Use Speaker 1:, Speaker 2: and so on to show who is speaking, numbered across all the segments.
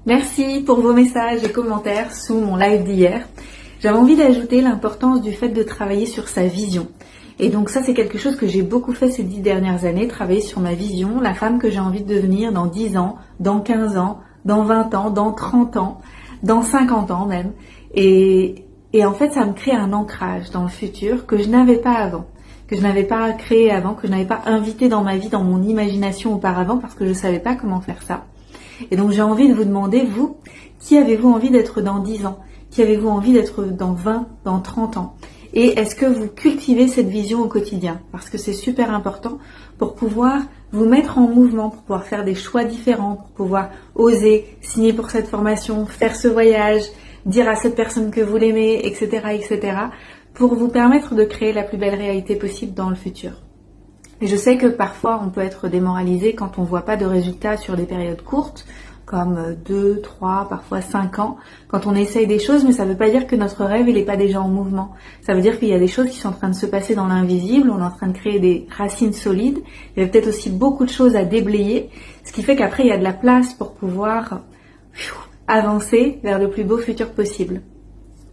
Speaker 1: Merci pour vos messages et commentaires sous mon live d'hier. J'avais envie d'ajouter l'importance du fait de travailler sur sa vision. Et donc ça, c'est quelque chose que j'ai beaucoup fait ces 10 dernières années, travailler sur ma vision, la femme que j'ai envie de devenir dans 10 ans, dans 15 ans, dans 20 ans, dans 30 ans, dans 50 ans même. Et en fait, ça me crée un ancrage dans le futur que je n'avais pas avant, que je n'avais pas créé avant, que je n'avais pas invité dans ma vie, dans mon imagination auparavant, parce que je ne savais pas comment faire ça. Et donc j'ai envie de vous demander, vous, qui avez-vous envie d'être dans 10 ans? Qui avez-vous envie d'être dans 20, dans 30 ans? Et est-ce que vous cultivez cette vision au quotidien? Parce que c'est super important pour pouvoir vous mettre en mouvement, pour pouvoir faire des choix différents, pour pouvoir oser signer pour cette formation, faire ce voyage, dire à cette personne que vous l'aimez, etc., etc., pour vous permettre de créer la plus belle réalité possible dans le futur. Et je sais que parfois on peut être démoralisé quand on ne voit pas de résultats sur des périodes courtes, comme 2, 3, parfois 5 ans, quand on essaye des choses, mais ça ne veut pas dire que notre rêve il n'est pas déjà en mouvement. Ça veut dire qu'il y a des choses qui sont en train de se passer dans l'invisible, on est en train de créer des racines solides, il y a peut-être aussi beaucoup de choses à déblayer, ce qui fait qu'après il y a de la place pour pouvoir avancer vers le plus beau futur possible.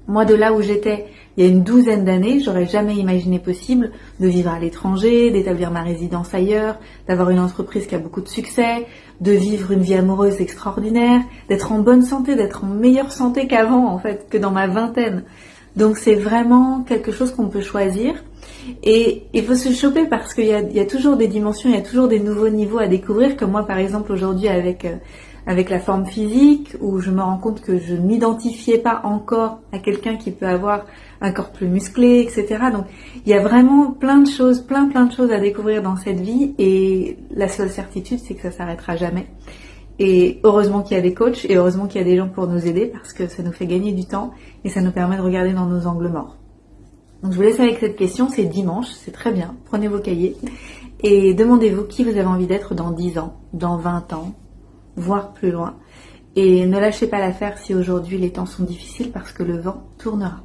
Speaker 1: Moi, de là où j'étais il y a une 12aine d'années, j'aurais jamais imaginé possible de vivre à l'étranger, d'établir ma résidence ailleurs, d'avoir une entreprise qui a beaucoup de succès, de vivre une vie amoureuse extraordinaire, d'être en bonne santé, d'être en meilleure santé qu'avant, en fait, que dans ma vingtaine. Donc c'est vraiment quelque chose qu'on peut choisir. Et il faut se choper parce qu'il y a toujours des dimensions, il y a toujours des nouveaux niveaux à découvrir, comme moi par exemple aujourd'hui avec la forme physique, où je me rends compte que je ne m'identifiais pas encore à quelqu'un qui peut avoir un corps plus musclé, etc. Donc il y a vraiment plein de choses, plein de choses à découvrir dans cette vie, et la seule certitude c'est que ça s'arrêtera jamais. Et heureusement qu'il y a des coachs, et heureusement qu'il y a des gens pour nous aider, parce que ça nous fait gagner du temps, et ça nous permet de regarder dans nos angles morts. Donc je vous laisse avec cette question, c'est dimanche, c'est très bien, prenez vos cahiers, et demandez-vous qui vous avez envie d'être dans 10 ans, dans 20 ans, voire plus loin. Et ne lâchez pas l'affaire si aujourd'hui les temps sont difficiles, parce que le vent tournera.